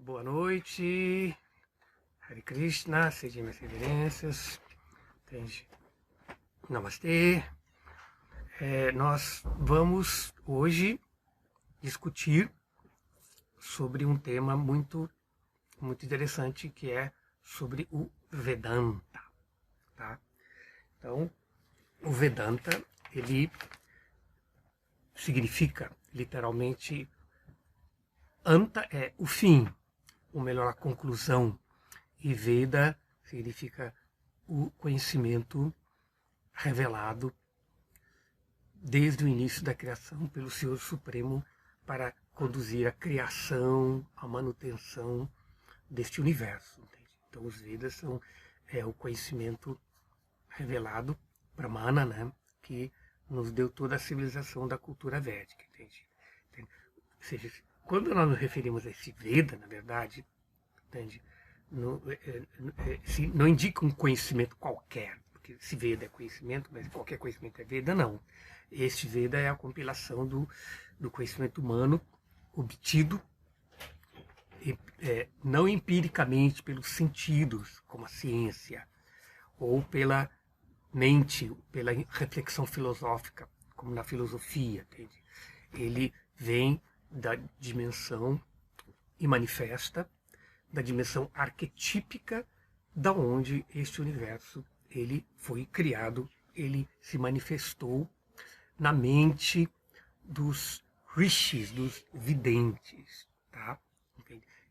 Boa noite, Hare Krishna, sejam minhas reverências, entende? Namastê. Nós vamos hoje discutir sobre um tema muito interessante, que é sobre o Vedanta, tá? Então, o Vedanta, ele significa literalmente Anta é o fim, ou melhor, a conclusão, e Veda significa o conhecimento revelado desde o início da criação pelo Senhor Supremo para conduzir a criação, a manutenção deste universo. Entende? Então os Vedas são o conhecimento revelado, Brahmana, né, que nos deu toda a civilização da cultura védica. Entende? Ou seja, quando nós nos referimos a esse Veda, na verdade, entende? Não indica um conhecimento qualquer, porque se Veda é conhecimento, mas qualquer conhecimento é Veda, não. Este Veda é a compilação do conhecimento humano obtido não empiricamente pelos sentidos, como a ciência, ou pela mente, pela reflexão filosófica, como na filosofia, entende? Ele vem da dimensão e manifesta da dimensão arquetípica da onde este universo ele foi criado, ele se manifestou na mente dos rishis, dos videntes, tá?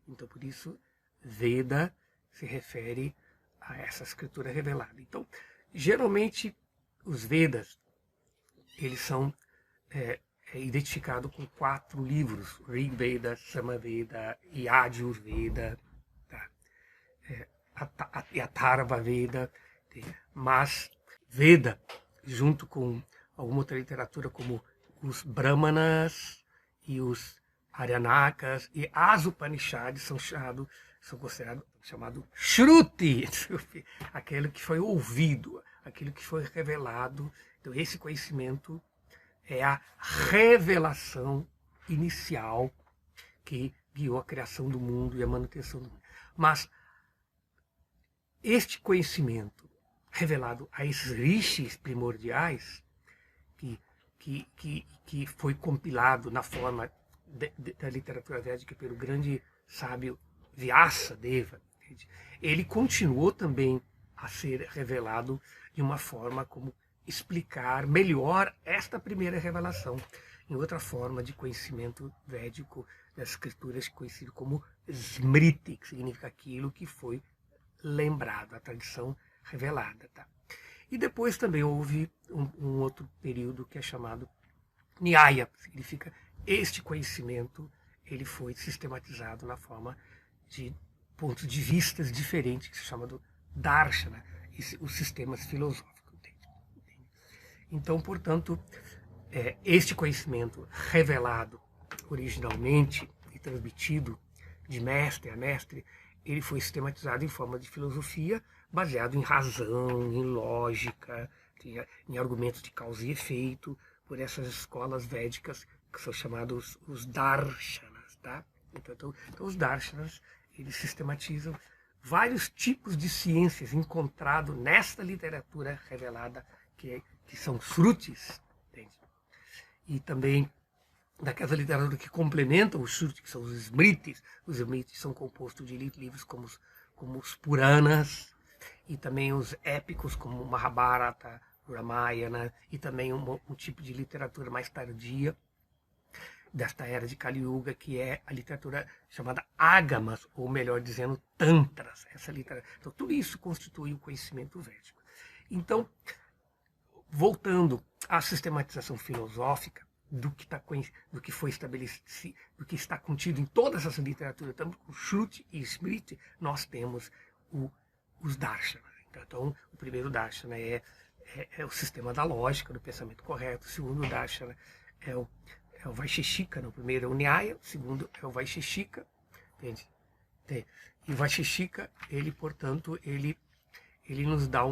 Então por isso Veda se refere a essa escritura revelada. Então geralmente os Vedas eles são identificado com 4 livros: Rig Veda, Samaveda e Yajurveda, tá? E Atharva Veda. Mas Veda, junto com alguma outra literatura como os Brahmanas e os Aryanakas e as Upanishads são considerados chamado Shruti, aquele que foi ouvido, aquilo que foi revelado. Então esse conhecimento é a revelação inicial que guiou a criação do mundo e a manutenção do mundo. Mas este conhecimento revelado a esses rishis primordiais, que foi compilado na forma da literatura védica pelo grande sábio Vyasadeva, ele continuou também a ser revelado de uma forma como explicar melhor esta primeira revelação em outra forma de conhecimento védico das escrituras, conhecido como Smriti, que significa aquilo que foi lembrado, a tradição revelada. Tá? E depois também houve um outro período que é chamado Nyaya, que significa este conhecimento ele foi sistematizado na forma de pontos de vistas diferentes, que se chama do Darshana, os sistemas filosóficos. Então, portanto, este conhecimento revelado originalmente e transmitido de mestre a mestre, ele foi sistematizado em forma de filosofia, baseado em razão, em lógica, em argumentos de causa e efeito, por essas escolas védicas que são chamados os darshanas. Tá? Então os darshanas, eles sistematizam vários tipos de ciências encontrados nesta literatura revelada, que são Shrutis, entende? E também daquela literatura que complementa os Shrutis, que são os Smritis. Os Smritis são compostos de livros como os Puranas, e também os épicos como Mahabharata, Ramayana, e também um tipo de literatura mais tardia desta era de Kali Yuga, que é a literatura chamada Agamas, ou melhor dizendo, Tantras. Essa literatura. Então tudo isso constitui o conhecimento védico. Então, voltando à sistematização filosófica do que foi estabelecido, do que está contido em todas as literaturas, tanto com Shruti e Smriti, nós temos os Darshanas. Então, o primeiro Darshana é o sistema da lógica, do pensamento correto. O segundo Darshana é o Vaisheshika. O primeiro é o Nyaya, o segundo é o Vaisheshika. Entende? E o Vaisheshika, ele, portanto, ele nos dá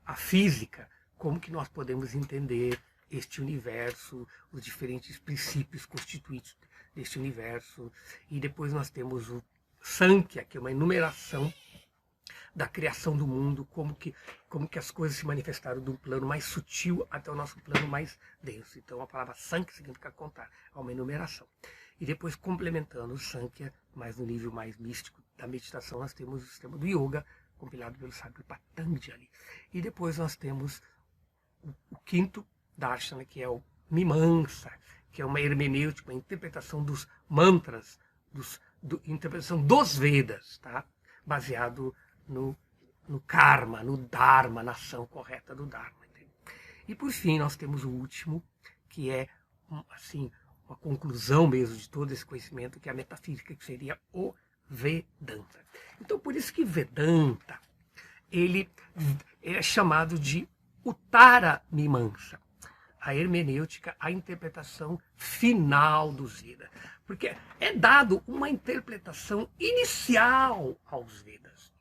a física, como que nós podemos entender este universo, os diferentes princípios constituintes deste universo. E depois nós temos o Sankhya, que é uma enumeração da criação do mundo, como que as coisas se manifestaram de um plano mais sutil até o nosso plano mais denso. Então a palavra Sankhya significa contar, é uma enumeração. E depois, complementando o Sankhya, mais no nível mais místico da meditação, nós temos o sistema do Yoga, compilado pelo sábio Patanjali. E depois nós temos o quinto Darshana, que é o Mimamsa, que é uma hermenêutica, uma interpretação dos mantras, interpretação dos Vedas, tá? Baseado no karma, no dharma, na ação correta do dharma. Entende? E por fim nós temos o último, que é assim, uma conclusão mesmo de todo esse conhecimento, que é a metafísica, que seria o Vedanta. Então por isso que Vedanta, ele é chamado de Uttara Mimamsa, a hermenêutica, a interpretação final dos Vedas. Porque é dado uma interpretação inicial aos Vedas,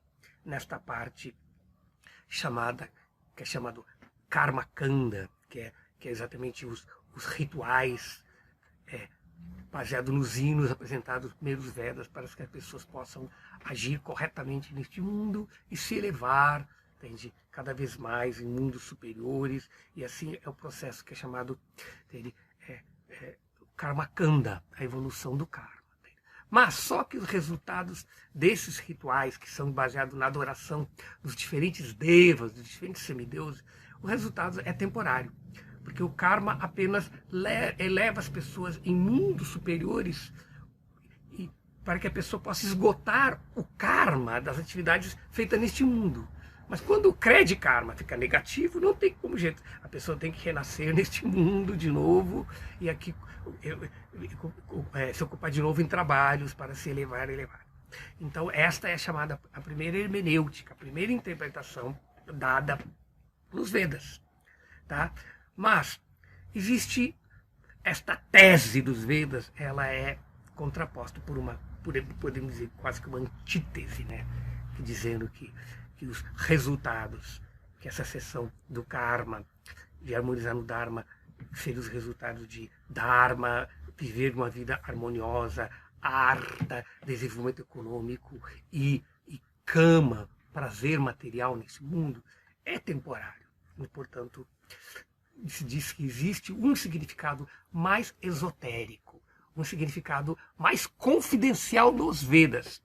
nesta parte que é chamado Karma Kanda, que é exatamente os rituais baseado nos hinos apresentados nos primeiros Vedas, para que as pessoas possam agir corretamente neste mundo e se elevar, entende, cada vez mais em mundos superiores. E assim é o processo que é chamado Karma Kanda, a evolução do karma. Mas só que os resultados desses rituais, que são baseados na adoração dos diferentes devas, dos diferentes semideuses, o resultado é temporário. Porque o karma apenas eleva as pessoas em mundos superiores para que a pessoa possa esgotar o karma das atividades feitas neste mundo. Mas quando o crédito karma fica negativo, não tem como jeito. A pessoa tem que renascer neste mundo de novo e aqui se ocupar de novo em trabalhos para se elevar. Então esta é chamada a primeira hermenêutica, a primeira interpretação dada nos Vedas. Tá? Mas existe esta tese dos Vedas, ela é contraposta por podemos dizer, quase que uma antítese, né? Dizendo que os resultados, que essa seção do karma, de harmonizar no dharma, seriam os resultados de dharma, viver uma vida harmoniosa, arta, desenvolvimento econômico e kama, prazer material nesse mundo, é temporário. E, portanto, se diz que existe um significado mais esotérico, um significado mais confidencial nos Vedas.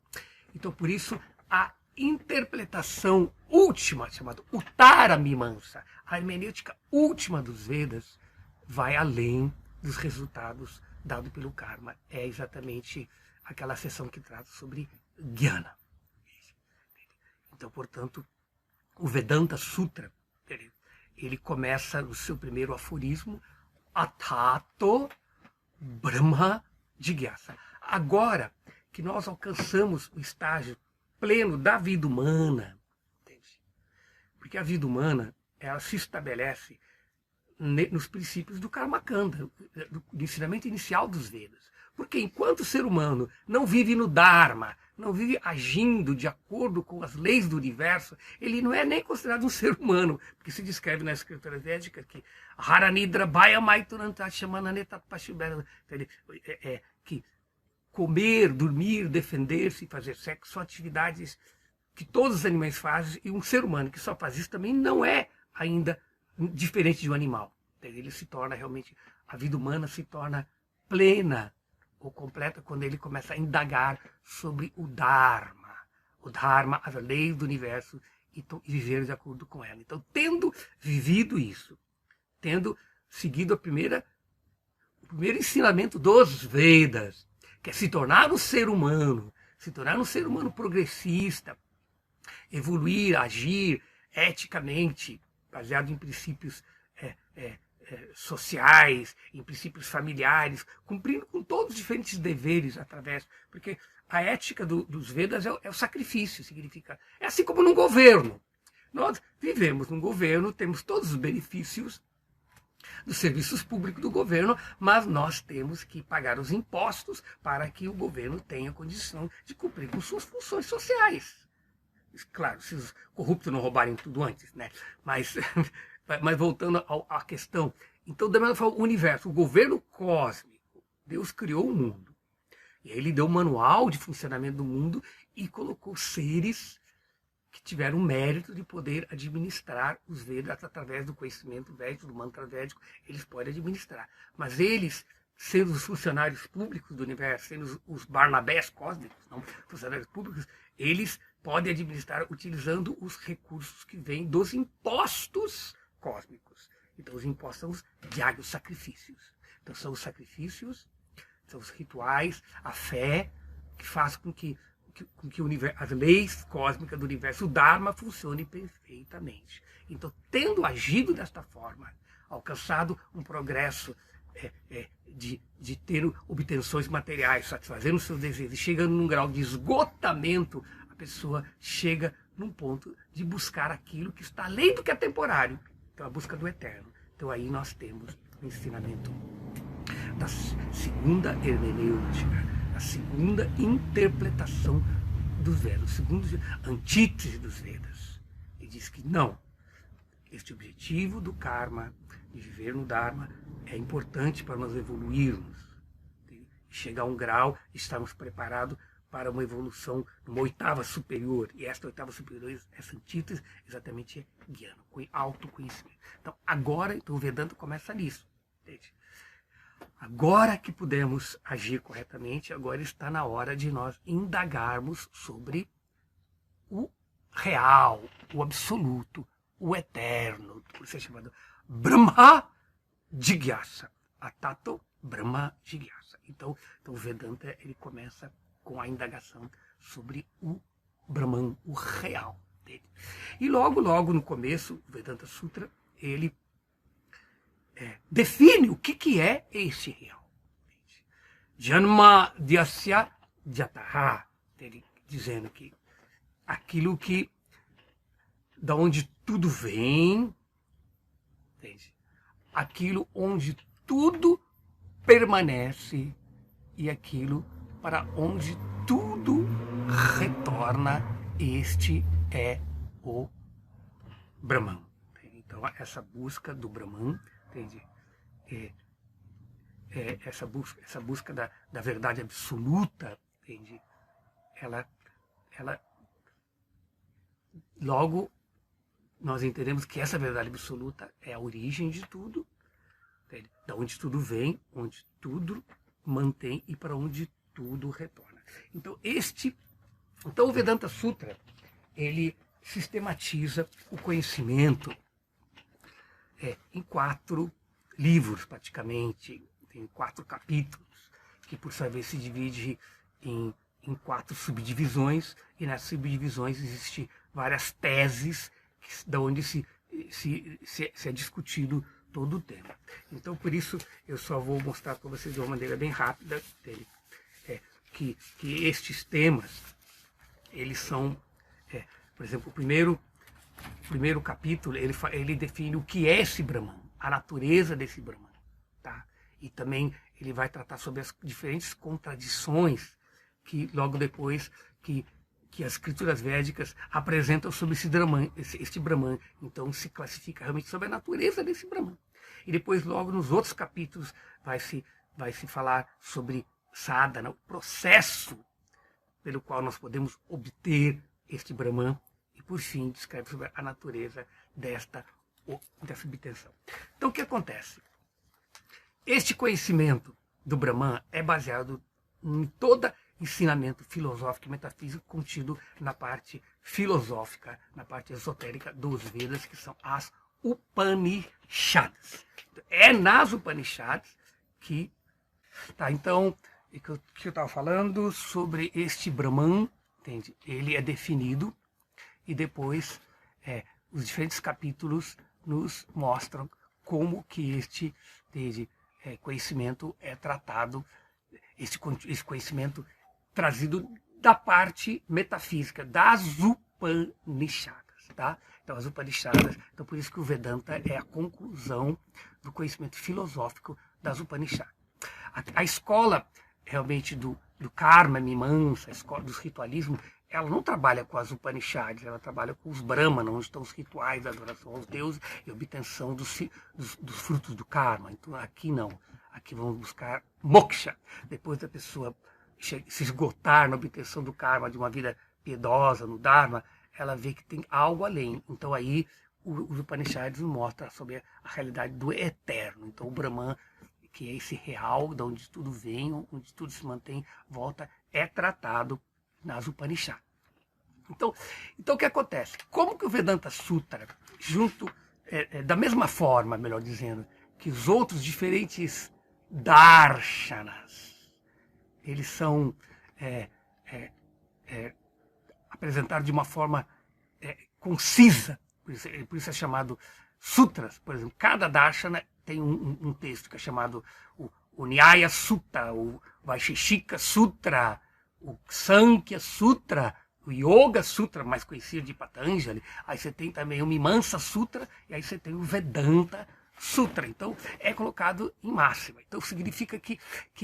Então, por isso, a interpretação última, chamada Uttara Mimamsa, a hermenêutica última dos Vedas, vai além dos resultados dados pelo karma. É exatamente aquela seção que trata sobre Jnana. Então, portanto, o Vedanta Sutra, ele começa no seu primeiro aforismo, Atato Brahma Jigyasa. Agora que nós alcançamos o estágio pleno da vida humana, entende? Porque a vida humana, ela se estabelece nos princípios do Karma Kanda, do ensinamento inicial dos Vedas. Porque enquanto o ser humano não vive no Dharma, não vive agindo de acordo com as leis do universo, ele não é nem considerado um ser humano, porque se descreve na escritura védica que Haranidra Bhaya Maituranta Shamananeta Pashubera, que comer, dormir, defender-se e fazer sexo são atividades que todos os animais fazem, e um ser humano que só faz isso também não é ainda diferente de um animal. Ele se torna realmente, a vida humana se torna plena ou completa quando ele começa a indagar sobre o Dharma. O Dharma, as leis do universo, e viver de acordo com ela. Então, tendo vivido isso, tendo seguido o primeiro ensinamento dos Vedas, que é se tornar um ser humano progressista, evoluir, agir eticamente, baseado em princípios sociais, em princípios familiares, cumprindo com todos os diferentes deveres porque a ética dos Vedas é o sacrifício, significa, é assim como num governo. Nós vivemos num governo, temos todos os benefícios dos serviços públicos do governo, mas nós temos que pagar os impostos para que o governo tenha condição de cumprir com suas funções sociais. Claro, se os corruptos não roubarem tudo antes, né? Mas voltando à questão, então, da mesma forma, o universo, o governo cósmico, Deus criou o mundo, E aí ele deu um manual de funcionamento do mundo e colocou seres que tiveram o mérito de poder administrar os Vedas através do conhecimento védico, do mantra védico, eles podem administrar. Mas eles, sendo os funcionários públicos do universo, sendo os Barnabés cósmicos, não funcionários públicos, eles podem administrar utilizando os recursos que vêm dos impostos cósmicos. Então os impostos são os yagya, os sacrifícios. Então são os sacrifícios, são os rituais, a fé, que faz com que as leis cósmicas do universo, o Dharma, funcione perfeitamente. Então, tendo agido desta forma, alcançado um progresso de ter obtenções materiais, satisfazendo os seus desejos, chegando num grau de esgotamento, a pessoa chega num ponto de buscar aquilo que está além do que é temporário. Então, a busca do eterno. Então, aí nós temos o ensinamento da segunda hermenêutica, a segunda interpretação dos Vedas, a segunda antítese dos Vedas. Ele diz que não, este objetivo do karma, de viver no Dharma, é importante para nós evoluirmos, chegar a um grau, estarmos preparados para uma evolução numa oitava superior. E esta oitava superior, essa antítese, exatamente é guiando, com autoconhecimento. Então, agora, o Vedanta começa nisso. Entende? Agora que pudemos agir corretamente, agora está na hora de nós indagarmos sobre o real, o absoluto, o eterno, por isso é chamado Brahma Jigyasa, Atato Brahma Jigyasa. Então o Vedanta ele começa com a indagação sobre o Brahman, o real dele. E logo no começo, o Vedanta Sutra, ele define o que é esse real. Janma Dyasya Jataha, dizendo que aquilo que, da onde tudo vem, entende? Aquilo onde tudo permanece e aquilo para onde tudo retorna, este é o Brahman. Então, essa busca do Brahman, entende? Essa busca da verdade absoluta, entende? Ela logo nós entendemos que essa verdade absoluta é a origem de tudo, entende? Da onde tudo vem, onde tudo mantém e para onde tudo retorna. Então o Vedanta Sutra, ele sistematiza o conhecimento em 4 livros, praticamente, tem 4 capítulos, que por sua vez se divide em 4 subdivisões, e nessas subdivisões existem várias teses, da onde se é discutido todo o tema. Então, por isso, eu só vou mostrar para vocês de uma maneira bem rápida que estes temas, eles são, por exemplo, o primeiro capítulo, ele define o que é esse Brahman, a natureza desse Brahman. Tá? E também ele vai tratar sobre as diferentes contradições que logo depois que as escrituras védicas apresentam sobre este Brahman. Então se classifica realmente sobre a natureza desse Brahman. E depois logo nos outros capítulos vai se falar sobre sadhana, o processo pelo qual nós podemos obter este Brahman. E por fim descreve sobre a natureza dessa obtenção. Então o que acontece? Este conhecimento do Brahman é baseado em todo ensinamento filosófico e metafísico contido na parte filosófica, na parte esotérica dos Vedas, que são as Upanishads. É nas Upanishads que... Tá, então, o que eu estava falando sobre este Brahman, entende? Ele é definido e depois os diferentes capítulos nos mostram como que este conhecimento é tratado, esse conhecimento trazido da parte metafísica, das Upanishads. Tá? Então, as Upanishads, então por isso que o Vedanta é a conclusão do conhecimento filosófico das Upanishads. A escola realmente do karma, mimamsa, a escola dos ritualismos, ela não trabalha com as Upanishads, ela trabalha com os Brahmanas, onde estão os rituais da adoração aos deuses e obtenção dos frutos do karma. Então aqui não, aqui vamos buscar moksha, depois da pessoa se esgotar na obtenção do karma de uma vida piedosa, no Dharma, ela vê que tem algo além. Então aí os Upanishads mostram sobre a realidade do eterno. Então o Brahman, que é esse real, de onde tudo vem, onde tudo se mantém, volta, é tratado nas Upanishads. Então o que acontece? Como que o Vedanta Sutra, da mesma forma, melhor dizendo, que os outros diferentes darshanas, eles são apresentados de uma forma concisa, por isso é chamado sutras. Por exemplo, cada darshana tem um texto que é chamado o Nyaya Sutta, o Vaisheshika Sutra, o Sankhya Sutra, o Yoga Sutra, mais conhecido de Patanjali. Aí você tem também o Mimamsa Sutra, e aí você tem o Vedanta Sutra. Então, é colocado em máxima. Então, significa que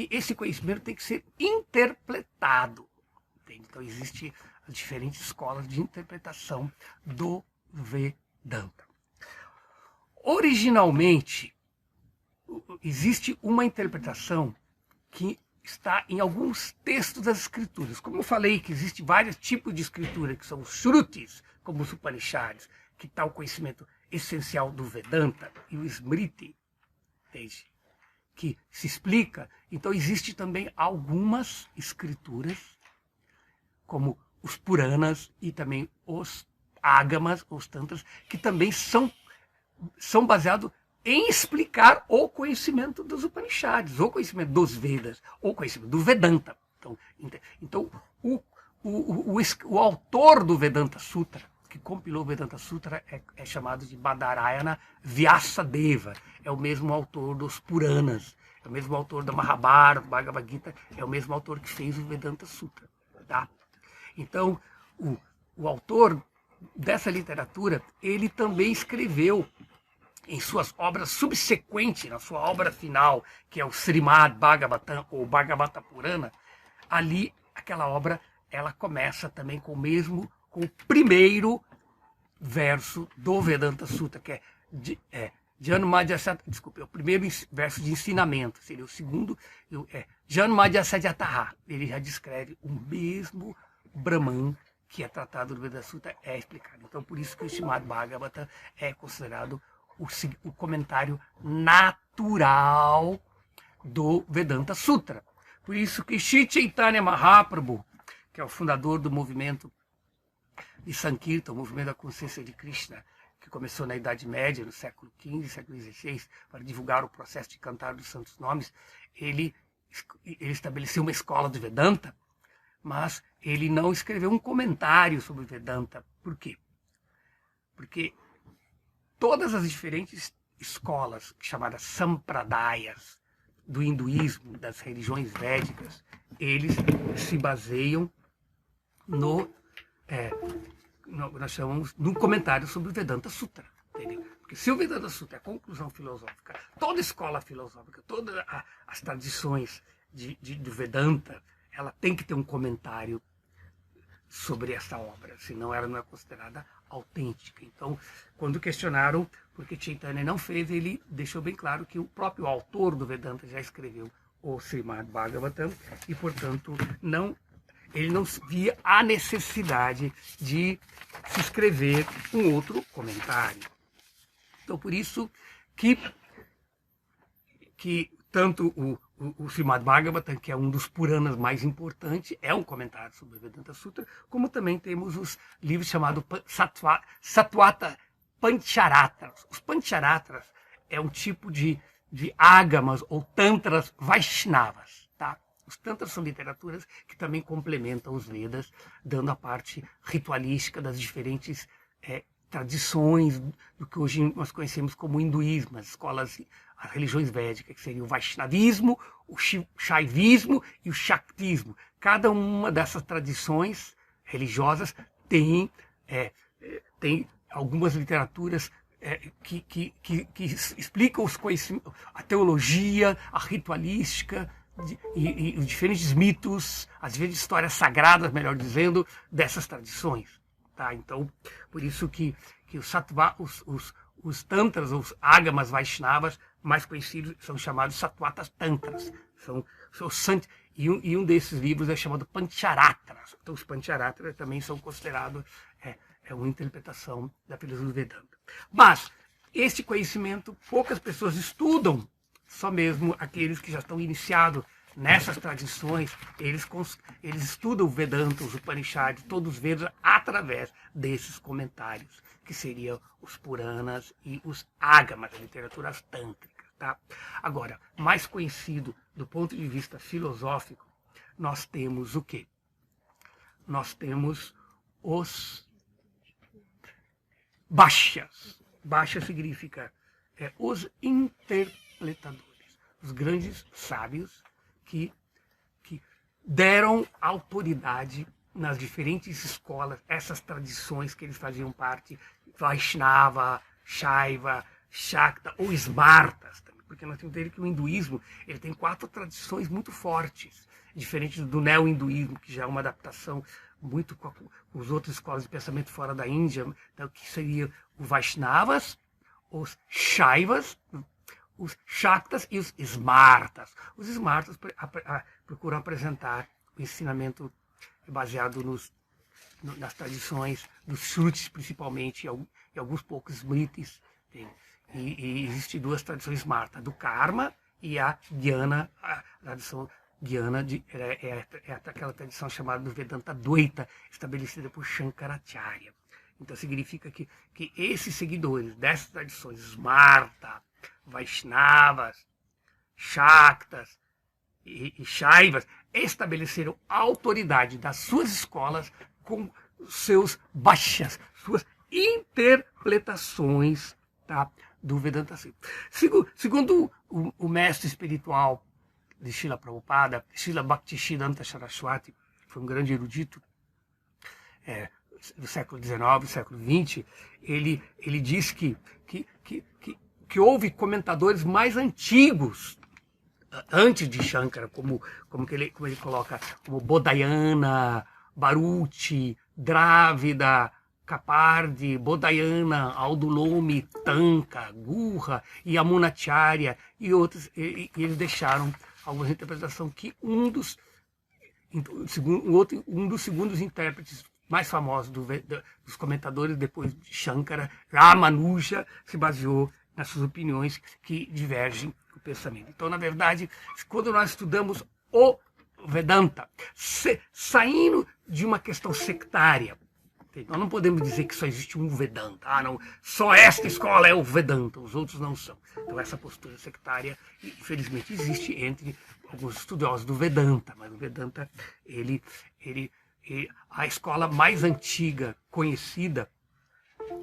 esse conhecimento tem que ser interpretado. Entende? Então, existem as diferentes escolas de interpretação do Vedanta. Originalmente, existe uma interpretação que está em alguns textos das escrituras. Como eu falei, que existem vários tipos de escritura, que são os Shrutis, como os Upanishads, que está o conhecimento essencial do Vedanta, e o Smriti, entende? Que se explica. Então, existe também algumas escrituras, como os Puranas e também os Agamas, os Tantras, que também são baseados em explicar o conhecimento dos Upanishads, o conhecimento dos Vedas, o conhecimento do Vedanta. Então o autor do Vedanta Sutra, que compilou o Vedanta Sutra, é chamado de Badarayana Vyasadeva. É o mesmo autor dos Puranas, é o mesmo autor da Mahabharata, Bhagavad Gita, é o mesmo autor que fez o Vedanta Sutra. Tá? Então, o autor dessa literatura, ele também escreveu em suas obras subsequentes, na sua obra final, que é o Srimad Bhagavatam, ou Bhagavata Purana, ali, aquela obra, ela começa também com o primeiro verso do Vedanta Sutra, que é o primeiro verso de ensinamento, seria o segundo, Janmadhyasajataha. Ele já descreve o mesmo Brahman que é tratado no Vedanta Sutra, é explicado. Então, por isso que o Srimad Bhagavatam é considerado o comentário natural do Vedanta Sutra. Por isso que Sri Chaitanya Mahaprabhu, que é o fundador do movimento de Sankirtan, o movimento da consciência de Krishna, que começou na Idade Média, no século XV, século XVI, para divulgar o processo de cantar dos santos nomes, ele estabeleceu uma escola de Vedanta, mas ele não escreveu um comentário sobre o Vedanta. Por quê? Porque todas as diferentes escolas, chamadas sampradayas, do hinduísmo, das religiões védicas, eles se baseiam nós chamamos, num comentário sobre o Vedanta Sutra. Entendeu? Porque se o Vedanta Sutra é a conclusão filosófica, toda escola filosófica, todas as tradições do Vedanta, ela tem que ter um comentário sobre essa obra, senão ela não é considerada autêntica. Então, quando questionaram por que Chaitanya não fez, ele deixou bem claro que o próprio autor do Vedanta já escreveu o Srimad Bhagavatam e, portanto, ele não via a necessidade de se escrever um outro comentário. Então, por isso que tanto o Srimad Bhagavatam, que é um dos Puranas mais importantes, é um comentário sobre o Vedanta Sutra, como também temos os livros chamados Satvata Pancharatras. Os Pancharatras é um tipo de ágamas ou tantras Vaishnavas. Tá? Os tantras são literaturas que também complementam os Vedas, dando a parte ritualística das diferentes tradições do que hoje nós conhecemos como hinduísmo, as religiões védicas, que seriam o Vaishnavismo, o Shaivismo e o Shaktismo. Cada uma dessas tradições religiosas tem algumas literaturas que explicam os conhecimentos, a teologia, a ritualística, e os diferentes mitos, as diferentes histórias sagradas, melhor dizendo, dessas tradições. Tá? Então, por isso que os tantras, os agamas Vaishnavas, mais conhecidos, são chamados Satvatas Tantras. E um desses livros é chamado Pancharatra. Então os Pancharatra também são considerados uma interpretação da filosofia do Vedanta. Mas este conhecimento poucas pessoas estudam, só mesmo aqueles que já estão iniciados nessas tradições, eles estudam o Vedanta, os Upanishads, todos os Vedas, através desses comentários, que seriam os Puranas e os Agamas, as literaturas tântricas. Tá? Agora, mais conhecido do ponto de vista filosófico, nós temos o quê? Nós temos os Bhashyas. Bhashya significa os interpretadores, os grandes sábios que deram autoridade nas diferentes escolas, essas tradições que eles faziam parte, Vaishnava, Shaiva, Shakta ou Smartas, porque nós temos que entender que o hinduísmo ele tem 4 tradições muito fortes, diferente do neo-hinduísmo, que já é uma adaptação muito com as outras escolas de pensamento fora da Índia, então, que seria os Vaishnavas, os Shaivas, os Shaktas e os Smartas. Os Smartas procuram apresentar o ensinamento baseado nas tradições dos Shrutis, principalmente, e alguns poucos Smritis. E existem 2 tradições Smarta, do Karma e a Jnana, a tradição Jnana é aquela tradição chamada do Vedanta Dvaita, estabelecida por Shankaracharya. Então significa que esses seguidores dessas tradições Smarta, Vaishnavas, Shaktas e Shaivas estabeleceram a autoridade das suas escolas com seus Bhashyas, suas interpretações, tá, do Vedanta. Segundo o mestre espiritual de Srila Prabhupada, Srila Bhaktisiddhanta Saraswati, que foi um grande erudito do século XIX, século XX, ele diz que houve comentadores mais antigos antes de Shankara, como ele coloca, como Bodhayana, Bharuti, Drávida, Kapardi, Bodhayana, Aldulome, Tanka, Gurra e Amunacharya e outros, e eles deixaram algumas interpretações que um dos segundos intérpretes mais famosos dos comentadores depois de Shankara, Ramanuja, se baseou nas suas opiniões que divergem do pensamento. Então, na verdade, quando nós estudamos o Vedanta, saindo de uma questão sectária, nós não podemos dizer que só existe um Vedanta. Não, só esta escola é o Vedanta, os outros não são. Então essa postura sectária, infelizmente, existe entre alguns estudiosos do Vedanta, mas o Vedanta, a escola mais antiga conhecida,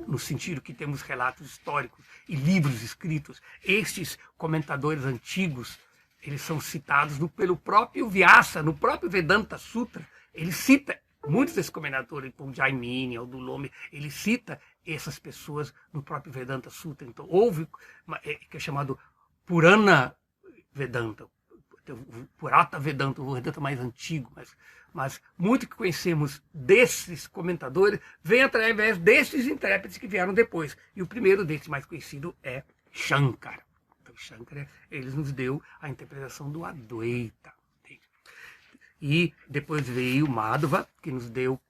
no sentido que temos relatos históricos e livros escritos, estes comentadores antigos, eles são citados pelo próprio Vyasa, no próprio Vedanta Sutra, ele cita muitos desses comentadores, como Jaimini, Aldulome, ele cita essas pessoas no próprio Vedanta Sutra. Então, houve, que é chamado Purana Vedanta, Purata Vedanta, o Vedanta mais antigo, mas muito que conhecemos desses comentadores vem através desses intérpretes que vieram depois. E o primeiro desses mais conhecido é Shankara. Então, Shankara, ele nos deu a interpretação do Advaita. E depois veio Madhva, que nos deu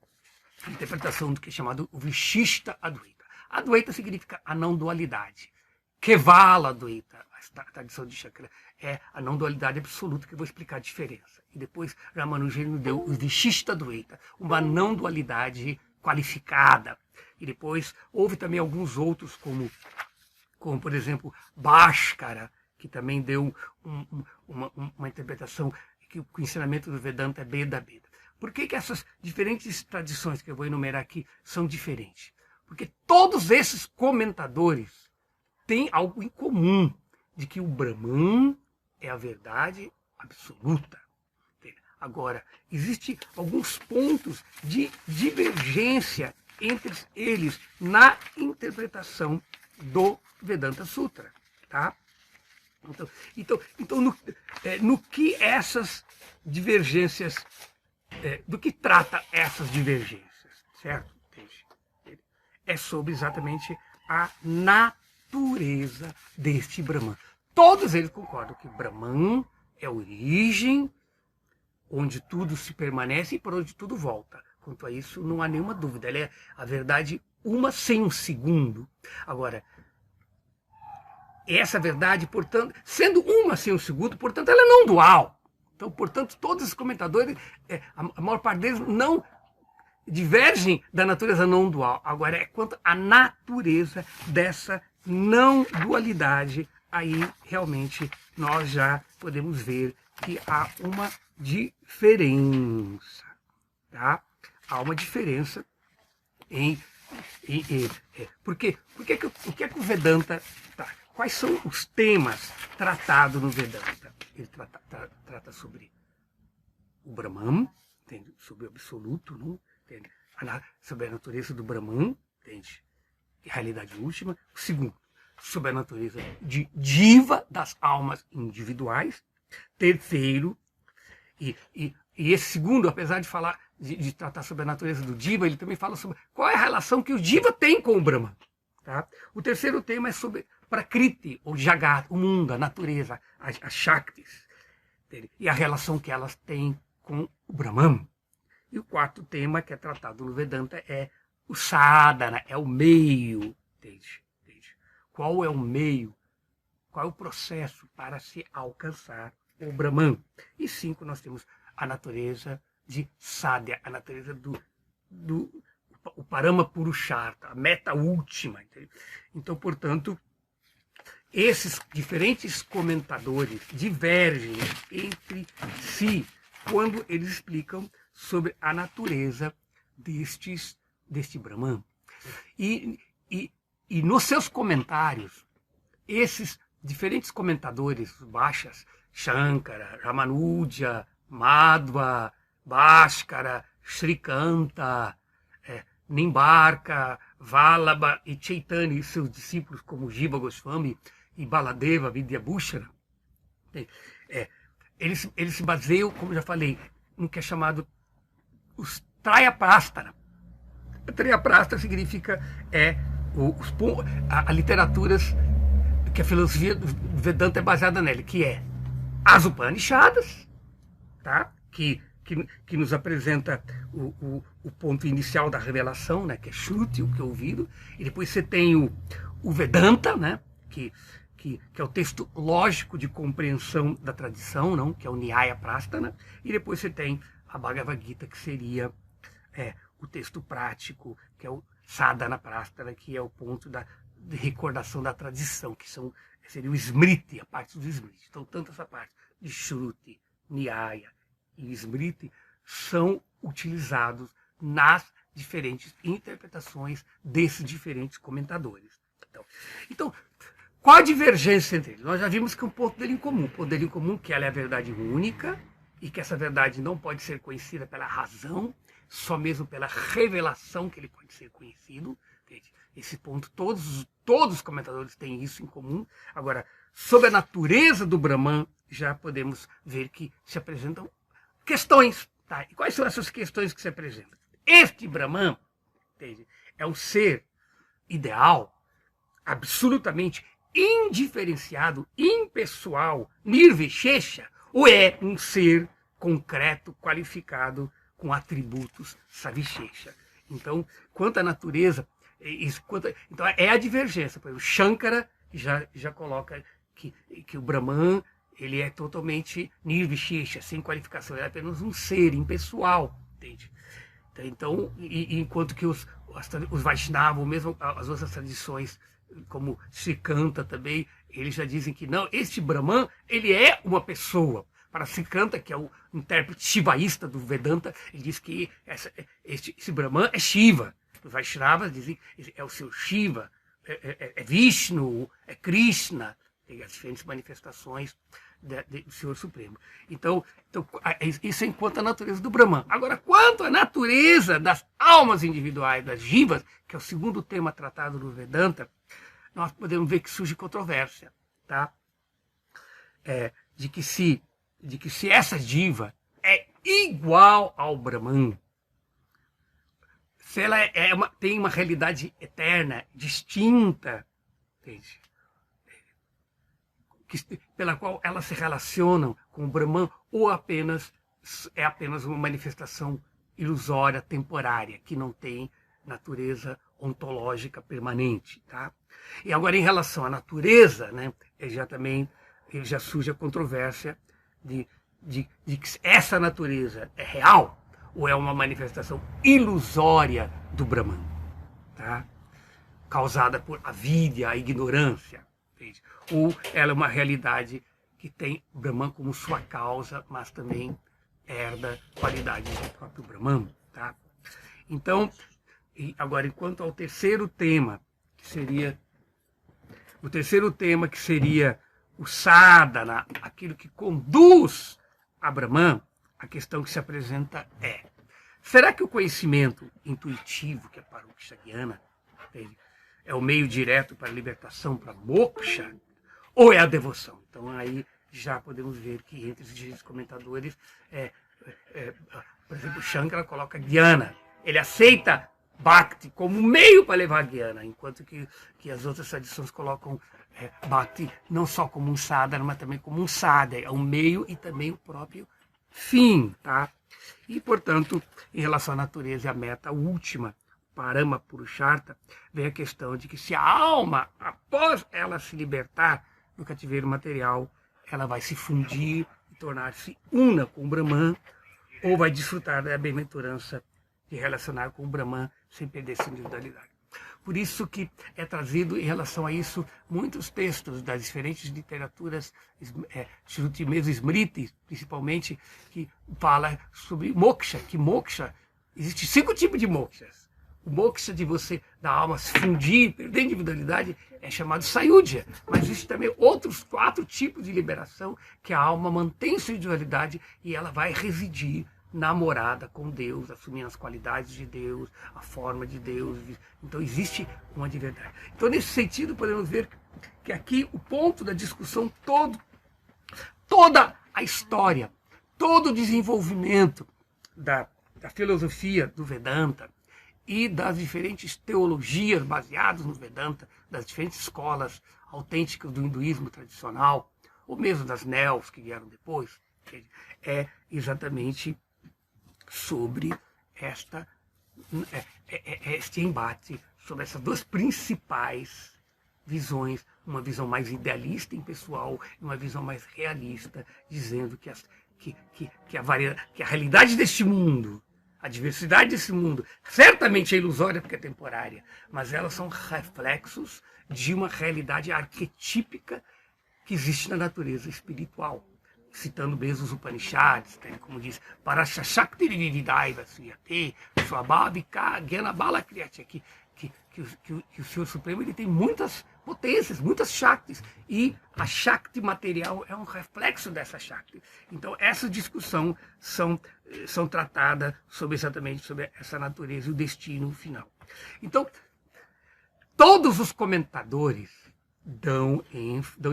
a interpretação do que é chamado o Vishishta Advaita. Advaita significa a não dualidade. Kevala Advaita, a tradição de Shankara, é a não dualidade absoluta, que eu vou explicar a diferença. E depois Ramanuja nos deu o Vishishta Advaita, uma não dualidade qualificada. E depois houve também alguns outros, como por exemplo, Bhaskara, que também deu uma interpretação que o ensinamento do Vedanta é Beda-Beda. Por que essas diferentes tradições que eu vou enumerar aqui são diferentes? Porque todos esses comentadores têm algo em comum, de que o Brahman é a verdade absoluta. Agora, existem alguns pontos de divergência entre eles na interpretação do Vedanta Sutra, tá? Então no que essas divergências, do que trata essas divergências, certo? É sobre exatamente a natureza deste Brahman. Todos eles concordam que Brahman é a origem onde tudo se permanece e para onde tudo volta. Quanto a isso, não há nenhuma dúvida. Ela é a verdade uma sem um segundo. Agora, essa verdade, portanto, sendo uma sem um segundo, portanto, ela é não dual. Então, portanto, todos os comentadores, a maior parte deles não divergem da natureza não dual. Agora, é quanto à natureza dessa não dualidade, aí realmente nós já podemos ver que há uma diferença. Tá? Há uma diferença o que é que o Vedanta... Tá, quais são os temas tratados no Vedanta? Ele trata sobre o Brahman, entende? Sobre o absoluto, não? Entende? Sobre a natureza do Brahman, entende? E a realidade última. O segundo, sobre a natureza de Jiva, das almas individuais. Terceiro, e esse segundo, apesar de falar, de tratar sobre a natureza do Jiva, ele também fala sobre qual é a relação que o Jiva tem com o Brahman. Tá? O terceiro tema é sobre Prakriti, ou Jagat, o mundo, a natureza, as Shaktis, entende? E a relação que elas têm com o Brahman. E o quarto tema que é tratado no Vedanta é o sadhana, é o meio. Entende? Qual é o meio? Qual é o processo para se alcançar o Brahman? E 5, nós temos a natureza de Sadhya, a natureza o Parama Purushartha, a meta última. Entende? Então, portanto, esses diferentes comentadores divergem entre si quando eles explicam sobre a natureza deste Brahman. E nos seus comentários, esses diferentes comentadores, Bhashas, Shankara, Ramanuja, Madhva, Bhaskara, Srikanta, Nimbarka, Vallabha e Chaitanya e seus discípulos como Jiva Goswami e Baladeva, Vidyabhushana, eles se baseiam, como já falei, no que é chamado os Trayaprastana. Trayaprastana significa a literaturas que a filosofia do Vedanta é baseada nele, que é as Upanishadas, tá? que nos apresenta o ponto inicial da revelação, né? Que é Shruti, o que é ouvido, e depois você tem o Vedanta, né? que é o texto lógico de compreensão da tradição, não? Que é o Nyaya Prastana, e depois você tem a Bhagavad Gita, que seria o texto prático, que é o Sadhana Prastana, que é o ponto de recordação da tradição, que seria o Smriti, a parte do Smriti. Então, tanto essa parte de Shruti, Nyaya e Smriti são utilizados nas diferentes interpretações desses diferentes comentadores. Então, qual a divergência entre eles? Nós já vimos que é um ponto dele em comum. O ponto dele em comum é que ela é a verdade única e que essa verdade não pode ser conhecida pela razão, só mesmo pela revelação que ele pode ser conhecido. Entende? Esse ponto, todos os comentadores têm isso em comum. Agora, sobre a natureza do Brahman, já podemos ver que se apresentam questões. Tá? E quais são essas questões que se apresentam? Este Brahman, entende? É um ser ideal, absolutamente indiferenciado, impessoal, nirvishesha, ou é um ser concreto, qualificado, com atributos savishesha? Então, quanto à natureza, então é a divergência. O Shankara já coloca que o Brahman ele é totalmente nirvishesha, sem qualificação, ele é apenas um ser impessoal, entende? Então, enquanto que os Vaishnavas, ou mesmo as outras tradições, como Srikanta também, eles já dizem que não, este Brahman, ele é uma pessoa. Para Srikanta, que é o intérprete shivaísta do Vedanta, ele diz que esse Brahman é Shiva. Os Vaishnavas dizem que é o seu Shiva, é Vishnu, é Krishna, tem as diferentes manifestações do Senhor Supremo. Então, isso é enquanto a natureza do Brahman. Agora, quanto à natureza das almas individuais, das jivas, que é o segundo tema tratado no Vedanta, nós podemos ver que surge controvérsia, tá? De que se essa jiva é igual ao Brahman, se ela tem uma realidade eterna, distinta, entende? Pela qual elas se relacionam com o Brahman, ou apenas é apenas uma manifestação ilusória, temporária, que não tem natureza ontológica permanente. Tá? E agora, em relação à natureza, né, já surge a controvérsia de que essa natureza é real ou é uma manifestação ilusória do Brahman, tá? Causada por avidya, a ignorância, entende? Ou ela é uma realidade que tem o Brahman como sua causa, mas também herda qualidades do próprio Brahman. Tá? Então, agora, enquanto ao terceiro tema, que seria o sadhana, aquilo que conduz a Brahman, a questão que se apresenta é: será que o conhecimento intuitivo, que é Parokshya Jnana, é o meio direto para a libertação, para moksha, ou é a devoção? Então aí já podemos ver que entre os comentadores, por exemplo, Shankara coloca Jnana. Ele aceita Bhakti como meio para levar a Jnana, enquanto que as outras tradições colocam Bhakti não só como um sadhana, mas também como um sadhya, é um meio e também o próprio fim. Tá? E, portanto, em relação à natureza e à meta última, Parama Purushartha, vem a questão de que se a alma, após ela se libertar do cativeiro material, ela vai se fundir e tornar-se una com o Brahman, ou vai desfrutar da bem-aventurança de relacionar com o Brahman sem perder sua individualidade. Por isso que é trazido em relação a isso muitos textos das diferentes literaturas, Shruti mesmo, Smriti, principalmente, que fala sobre moksha, que moksha, existe 5 tipos de mokshas. O moksha de você, da alma, se fundir, perder a individualidade, é chamado sayudhya. Mas existem também outros 4 tipos de liberação, que a alma mantém sua individualidade e ela vai residir na morada com Deus, assumindo as qualidades de Deus, a forma de Deus. Então existe uma de verdade. Então, nesse sentido, podemos ver que aqui o ponto da discussão toda a história, todo o desenvolvimento da filosofia do Vedanta e das diferentes teologias baseadas no Vedanta, das diferentes escolas autênticas do hinduísmo tradicional, ou mesmo das neos que vieram depois, é exatamente sobre este embate, sobre essas 2 principais visões, uma visão mais idealista e impessoal e uma visão mais realista, dizendo que a realidade deste mundo, a diversidade desse mundo, certamente é ilusória porque é temporária, mas elas são reflexos de uma realidade arquetípica que existe na natureza espiritual. Citando mesmo os Upanishads, como diz, Parashakti Vividaiva Suyate, Swabhavika Gyana Bala Kriyati, que o Senhor Supremo ele tem muitas potências, muitas Shaktis, e a Shakti material é um reflexo dessa Shakti. Então, essa discussão são tratadas exatamente sobre essa natureza e o destino final. Então, todos os comentadores dão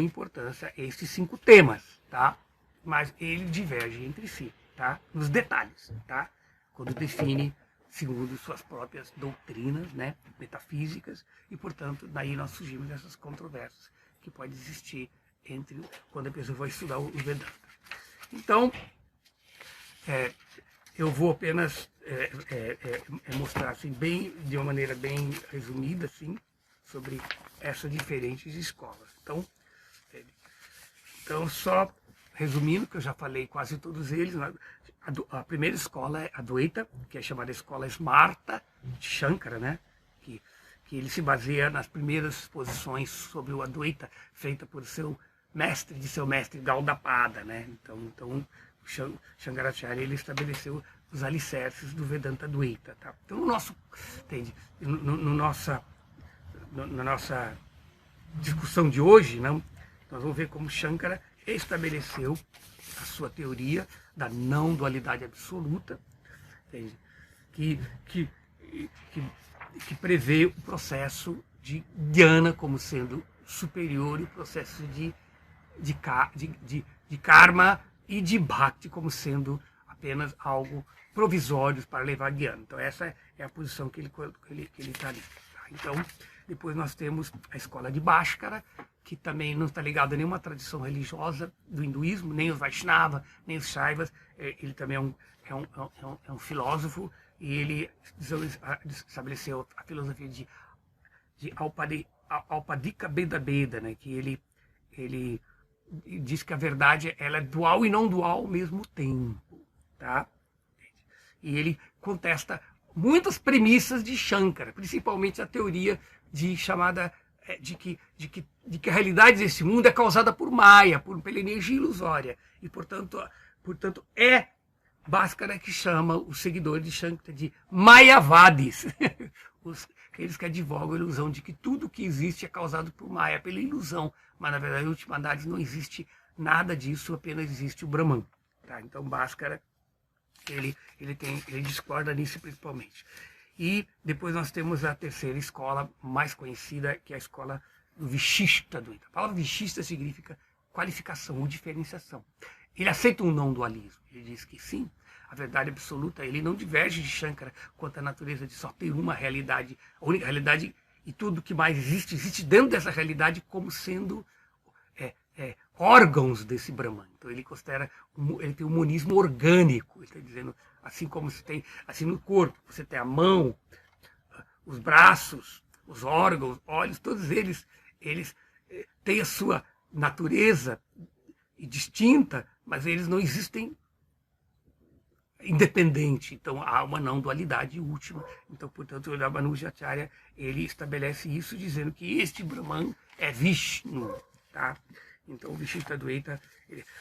importância a esses 5 temas, tá? Mas ele diverge entre si, tá? Nos detalhes, tá? Quando define segundo suas próprias doutrinas, né, metafísicas, e, portanto, daí nós surgimos dessas controvérsias que pode existir quando a pessoa vai estudar o Vedanta. Então, eu vou apenas mostrar assim, de uma maneira bem resumida assim, sobre essas diferentes escolas. Então só resumindo, que eu já falei quase todos eles, a primeira escola é a Advaita, que é chamada escola Smarta de Shankara, né? que ele se baseia nas primeiras exposições sobre o Advaita, feita por seu mestre Gaudapada, né? Então o Shankaracharya ele estabeleceu os alicerces do Vedanta Advaita. Tá? Então, na nossa discussão de hoje, nós vamos ver como Shankara estabeleceu a sua teoria da não dualidade absoluta, entende? Que prevê o processo de jnana como sendo superior e o processo de karma e de bhakti como sendo apenas algo provisório para levar a jnana. Então essa é a posição que ele está ali. Tá? Então, depois nós temos a escola de Bhaskara, que também não está ligada a nenhuma tradição religiosa do hinduísmo, nem os Vaishnava, nem os Shaivas. Ele também é um filósofo, e ele estabeleceu a filosofia de Aupadika Beda Beda, né? Que ele diz que a verdade ela é dual e não dual ao mesmo tempo, tá? E ele contesta muitas premissas de Shankara, principalmente a teoria de que a realidade desse mundo é causada por Maya, pela energia ilusória. E, portanto é Bhaskara que chama os seguidores de Shankara de Mayavadis, aqueles que advogam a ilusão de que tudo que existe é causado por Maya, pela ilusão. Mas, na verdade, em última análise, não existe nada disso, apenas existe o Brahman. Tá? Então, Bhaskara, ele discorda nisso principalmente. E depois nós temos a terceira escola mais conhecida, que é a escola do Vishishta Advaita. A palavra Vishishta significa qualificação ou diferenciação. Ele aceita um não dualismo. Ele diz que sim, a verdade absoluta, ele não diverge de Shankara quanto à natureza de só ter uma realidade, a única realidade, e tudo que mais existe dentro dessa realidade como sendo órgãos desse Brahman. Então ele tem um monismo orgânico. Ele está dizendo, assim como se tem, assim no corpo, você tem a mão, os braços, os órgãos, olhos, todos eles têm a sua natureza distinta, mas eles não existem independente. Então há uma não dualidade última. Então, portanto, o Ramanujacharya ele estabelece isso dizendo que este Brahman é Vishnu, tá? Então o Vishishta Advaita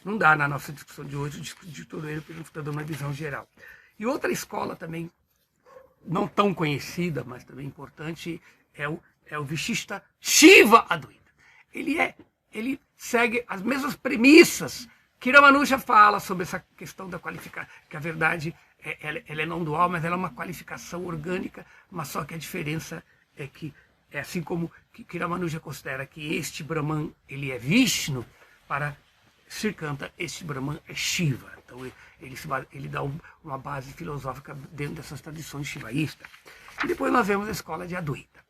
não dá na nossa discussão de hoje de todo ele, porque a gente está dando uma visão geral. E outra escola também não tão conhecida, mas também importante, é o Vishishta Shiva Advaita. Ele segue as mesmas premissas que Ramanuja fala sobre essa questão da qualificação, que a verdade ela é não dual, mas ela é uma qualificação orgânica, mas só que a diferença é que é assim como que Ramanuja considera que este Brahman ele é Vishnu, para Srikanta este Brahman é Shiva. Então ele dá uma base filosófica dentro dessas tradições shivaístas. E depois nós vemos a escola de Advaita.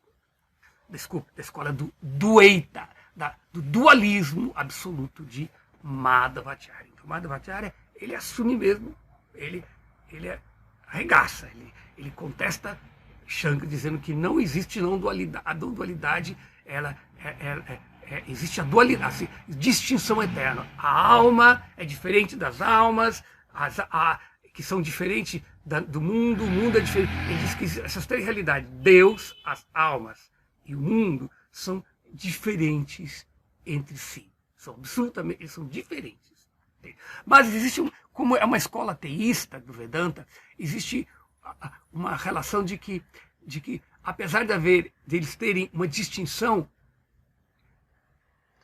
Desculpa, a escola do Dvaita, do dualismo absoluto de Madhvacharya. Então Madhvacharya, ele assume mesmo, ele arregaça, ele contesta Shankara, dizendo que não existe não dualidade. A não dualidade, existe a dualidade, distinção eterna. A alma é diferente das almas, que são diferentes do mundo, o mundo é diferente. Ele diz que essas três realidades, Deus, as almas e o mundo, são diferentes entre si. Eles são diferentes. Mas existe, como é uma escola teísta do Vedanta, existe uma relação de que apesar deles terem uma distinção,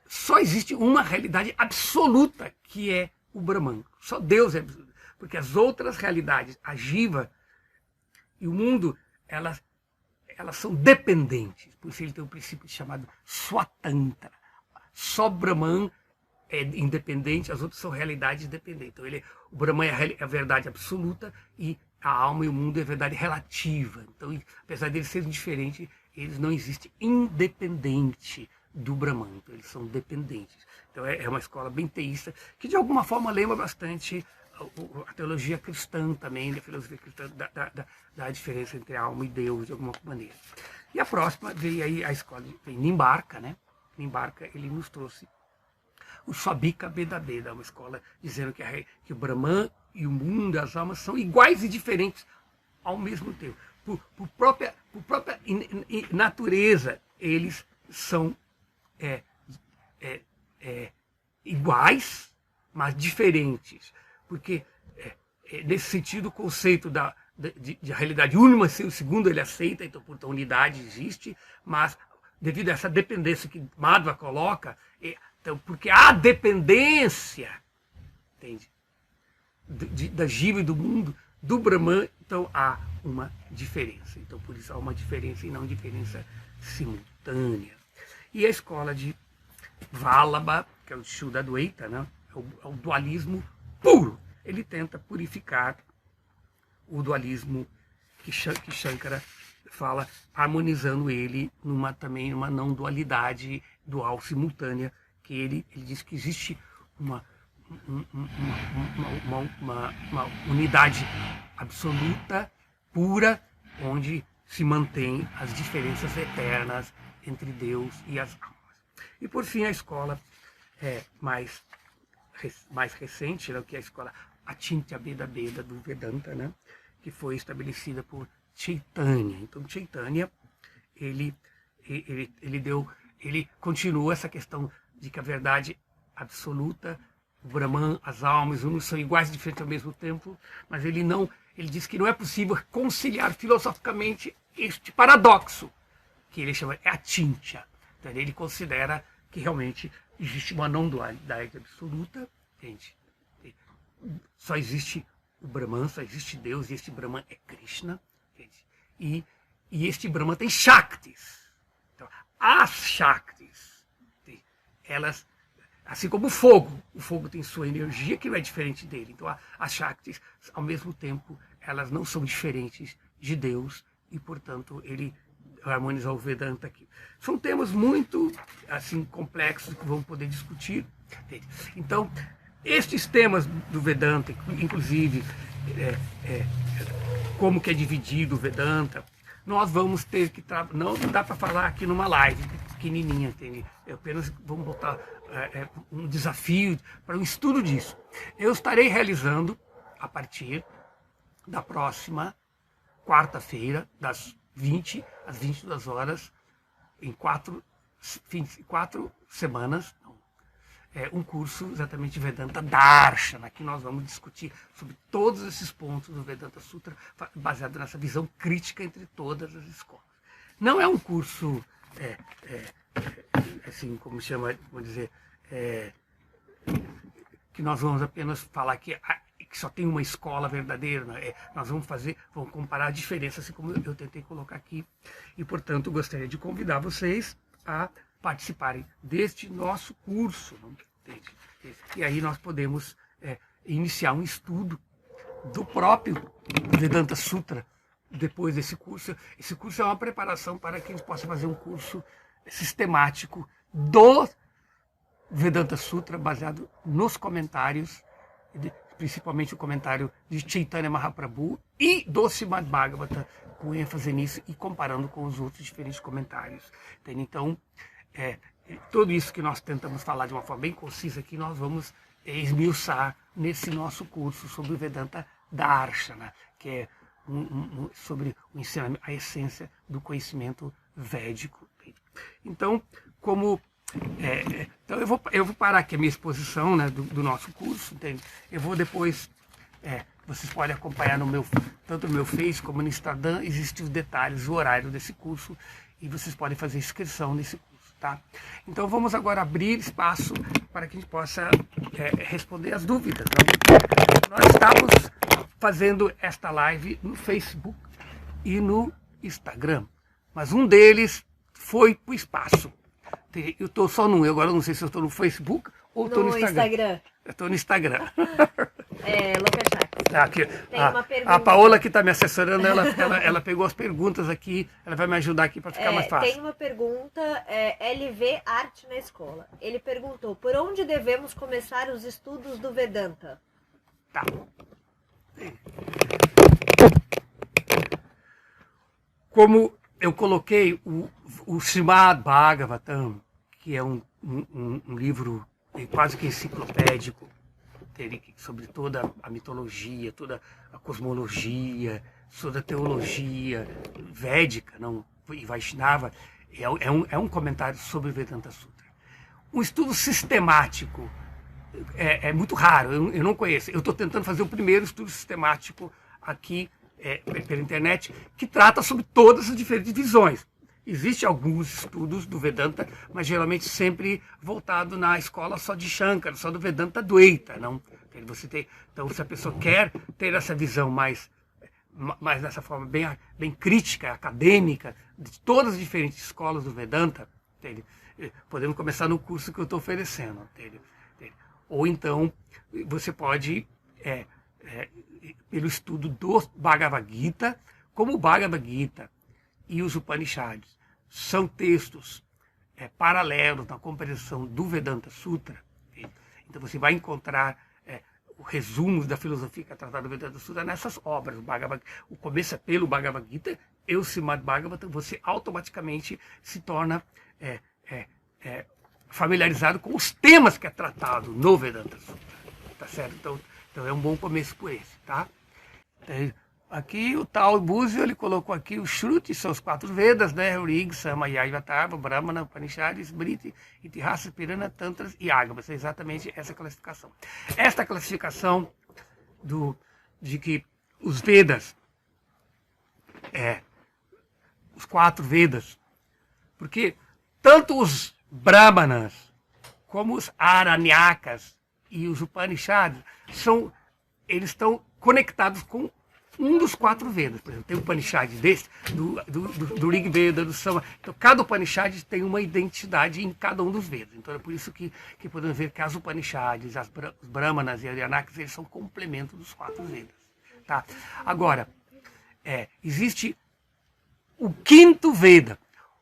só existe uma realidade absoluta, que é o Brahman. Só Deus é absoluto. Porque as outras realidades, a Jiva e o mundo, elas são dependentes. Por isso ele tem um princípio chamado Swatantra. Só Brahman é independente, as outras são realidades dependentes. Então o Brahman é a verdade absoluta e a alma e o mundo é a verdade relativa. Então, apesar de eles serem diferentes, eles não existem independente do Brahman. Então, eles são dependentes. Então, é uma escola bem teísta, que de alguma forma lembra bastante a teologia cristã também, da filosofia cristã, da diferença entre a alma e Deus, de alguma maneira. E a próxima veio aí a escola de Nimbarka, né? Nimbarka, ele nos trouxe o Swabika Beda Beda, uma escola dizendo que o Brahman e o mundo, as almas, são iguais e diferentes ao mesmo tempo. Por própria natureza, eles são iguais, mas diferentes. Porque, nesse sentido, o conceito de realidade única, segundo ele aceita, então, portanto, a unidade existe, mas devido a essa dependência que Madhva coloca, então, porque há dependência, entende? Da Jiva e do mundo, do Brahman, então há uma diferença. Então, por isso há uma diferença e não diferença simultânea. E a escola de Vallabha, que é o Shuddha Advaita, né? É o dualismo puro. Ele tenta purificar o dualismo que Shankara fala harmonizando ele também numa não dualidade dual simultânea, que ele diz que existe uma unidade absoluta, pura, onde se mantém as diferenças eternas entre Deus e as almas. E por fim a escola mais recente, né, que é a escola Achintya Bheda Bheda do Vedanta, né, que foi estabelecida por Chaitanya. Então Chaitanya ele continua essa questão de que a verdade absoluta, o Brahman, as almas, unos são iguais e diferentes ao mesmo tempo, mas ele diz que não é possível conciliar filosoficamente este paradoxo, que ele chama Achintya. Então ele considera que realmente existe uma não dualidade absoluta, entende? Só existe o Brahman, só existe Deus, e este Brahman é Krishna, entende? E este Brahman tem Shaktis. Então, as Shaktis, elas, assim como o fogo tem sua energia que não é diferente dele. Então as Shaktis, ao mesmo tempo, elas não são diferentes de Deus, e portanto ele harmonizou o Vedanta aqui. São temas muito assim complexos que vamos poder discutir. Entende? Então, estes temas do Vedanta, inclusive como que é dividido o Vedanta, nós vamos ter que não dá para falar aqui numa live pequenininha, entende? Apenas vamos botar um desafio para o estudo disso. Eu estarei realizando a partir da próxima quarta-feira, das 20 às 22 horas, em 4 semanas, um curso exatamente de Vedanta Darshana, que nós vamos discutir sobre todos esses pontos do Vedanta Sutra, baseado nessa visão crítica entre todas as escolas. Não é um curso, assim, como chama, vamos dizer, que nós vamos apenas falar que só tem uma escola verdadeira, né? Nós vamos comparar a diferença, assim como eu tentei colocar aqui, e portanto gostaria de convidar vocês a participarem deste nosso curso, não? Entende? E aí nós podemos iniciar um estudo do próprio Vedanta Sutra depois desse curso. Esse curso é uma preparação para que a gente possa fazer um curso sistemático do Vedanta Sutra, baseado nos comentários, principalmente o comentário de Chaitanya Mahaprabhu e do Srimad Bhagavatam, com ênfase nisso e comparando com os outros diferentes comentários. Entende? Então, tudo isso que nós tentamos falar de uma forma bem concisa aqui, nós vamos esmiuçar nesse nosso curso sobre o Vedanta Darshana, que é sobre o ensinamento, a essência do conhecimento védico. Então, então eu vou parar aqui a minha exposição, né, do nosso curso, entende? Eu vou depois, vocês podem acompanhar tanto no meu Face como no Instagram, existem os detalhes, o horário desse curso, e vocês podem fazer inscrição nesse curso. Tá? Então vamos agora abrir espaço para que a gente possa responder as dúvidas. Então, nós estamos fazendo esta live no Facebook e no Instagram, mas um deles foi para o espaço. Eu estou só num, agora eu não sei se eu estou no Facebook ou estou no Instagram. Eu estou no Instagram. Aqui, a Paola que está me assessorando, ela pegou as perguntas aqui, ela vai me ajudar aqui para ficar mais fácil. Tem uma pergunta, LV Arte na Escola. Ele perguntou, por onde devemos começar os estudos do Vedanta? Tá. Como eu coloquei o Srimad Bhagavatam, que é um livro quase que enciclopédico, sobre toda a mitologia, toda a cosmologia, toda a teologia védica, e Vaishnava, é um comentário sobre o Vedanta Sutra. Um estudo sistemático é muito raro, eu não conheço. Eu estou tentando fazer o primeiro estudo sistemático aqui pela internet, que trata sobre todas as diferentes visões. Existem alguns estudos do Vedanta, mas geralmente sempre voltado na escola só de Shankara, só do Vedanta Dvaita, não? Então, se a pessoa quer ter essa visão mais dessa forma bem crítica, acadêmica, de todas as diferentes escolas do Vedanta, podemos começar no curso que eu estou oferecendo. Ou então, você pode, pelo estudo do Bhagavad Gita, como o Bhagavad Gita e os Upanishads são textos paralelos na compreensão do Vedanta Sutra. Então você vai encontrar o resumo da filosofia que é tratada no Vedanta Sutra nessas obras. O começo é pelo Bhagavad Gita e o Srimad Bhagavatam, você automaticamente se torna familiarizado com os temas que é tratado no Vedanta Sutra. Tá certo? Então é um bom começo por esse, tá? Aqui o tal Búzio, ele colocou aqui os Shruti, são os 4 Vedas, né? Rig, Sama, Yajna, Atharva, Brahmana, Upanishad, Smriti, Itihasa, Purana, Tantras e Agamas. É exatamente essa classificação. Esta classificação de que os Vedas, os 4 Vedas, porque tanto os Brahmanas como os Aranyakas e os Upanishads eles estão conectados com um dos 4 Vedas. Por exemplo, tem o Upanishad desse, do Rig Veda, do Sama. Então, cada Upanishad tem uma identidade em cada um dos Vedas. Então, é por isso que podemos ver que as Upanishads, os Brahmanas e Aryanas, eles são complemento dos 4 Vedas. Tá? Agora, existe o 5º Veda.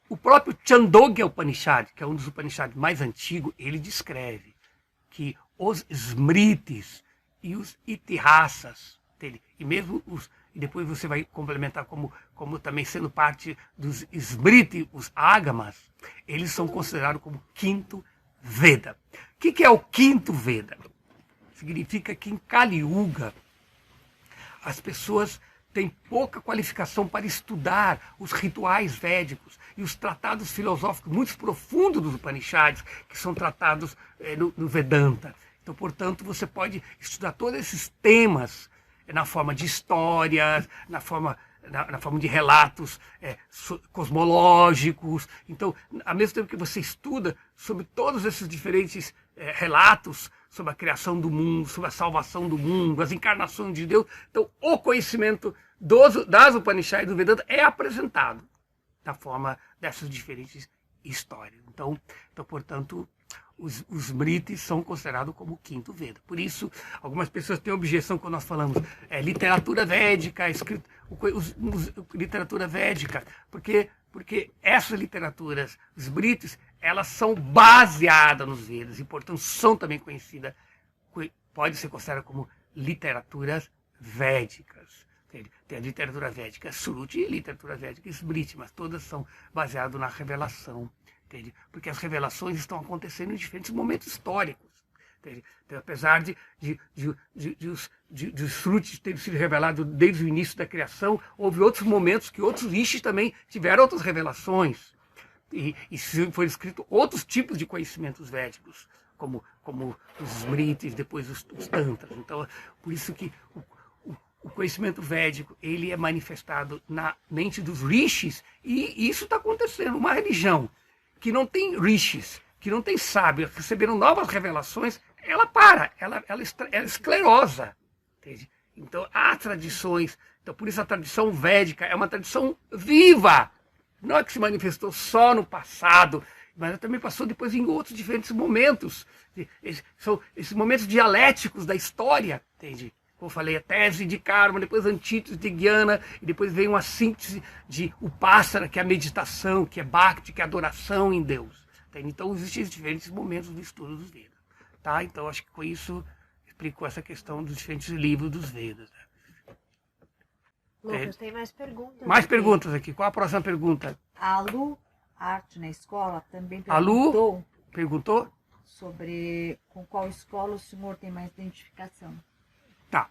O próprio Chandogya Upanishad, que é um dos Upanishads mais antigos, ele descreve que os Smritis e os Itihasas, e mesmo e depois você vai complementar como também sendo parte dos Smriti, os Agamas, eles são considerados como 5º Veda. O que é o 5º Veda? Significa que em Kali Yuga as pessoas têm pouca qualificação para estudar os rituais védicos e os tratados filosóficos muito profundos dos Upanishads, que são tratados no Vedanta. Então, portanto, você pode estudar todos esses temas na forma de histórias, na forma de relatos cosmológicos. Então, ao mesmo tempo que você estuda sobre todos esses diferentes relatos sobre a criação do mundo, sobre a salvação do mundo, as encarnações de Deus, então o conhecimento das Upanishads e do Vedanta é apresentado na forma dessas diferentes histórias. Então portanto, os Smritis são considerados como o 5º Veda. Por isso, algumas pessoas têm objeção quando nós falamos literatura védica, literatura védica, porque essas literaturas, os Smritis, elas são baseadas nos Vedas e, portanto, são também conhecidas, pode ser consideradas como literaturas védicas. Tem a literatura védica Shruti e a literatura védica Smriti, mas todas são baseadas na revelação. Entende? Porque as revelações estão acontecendo em diferentes momentos históricos. Então, apesar de os frutos terem sido revelados desde o início da criação, houve outros momentos que outros rishis também tiveram outras revelações. E foram escritos outros tipos de conhecimentos védicos, como os Smritis, depois os Tantras. Então, por isso que o conhecimento védico ele é manifestado na mente dos rishis, e isso está acontecendo. Uma religião que não tem rishis, que não tem sábios, receberam novas revelações, ela esclerosa. Entende? Então, há tradições. Então, por isso a tradição védica é uma tradição viva. Não é que se manifestou só no passado, mas ela também passou depois em outros diferentes momentos. São esses momentos dialéticos da história. Entende? Como eu falei, a tese de karma, depois a antítese de jnana, e depois vem uma síntese de upasana, que é a meditação, que é bhakti, que é a adoração em Deus. Então existem diferentes momentos do estudo dos Vedas. Tá? Então acho que com isso explicou essa questão dos diferentes livros dos Vedas. Lucas, tem mais perguntas. Mais perguntas aqui. Qual a próxima pergunta? A Lu Arte na Escola também perguntou sobre com qual escola o senhor tem mais identificação. Tá.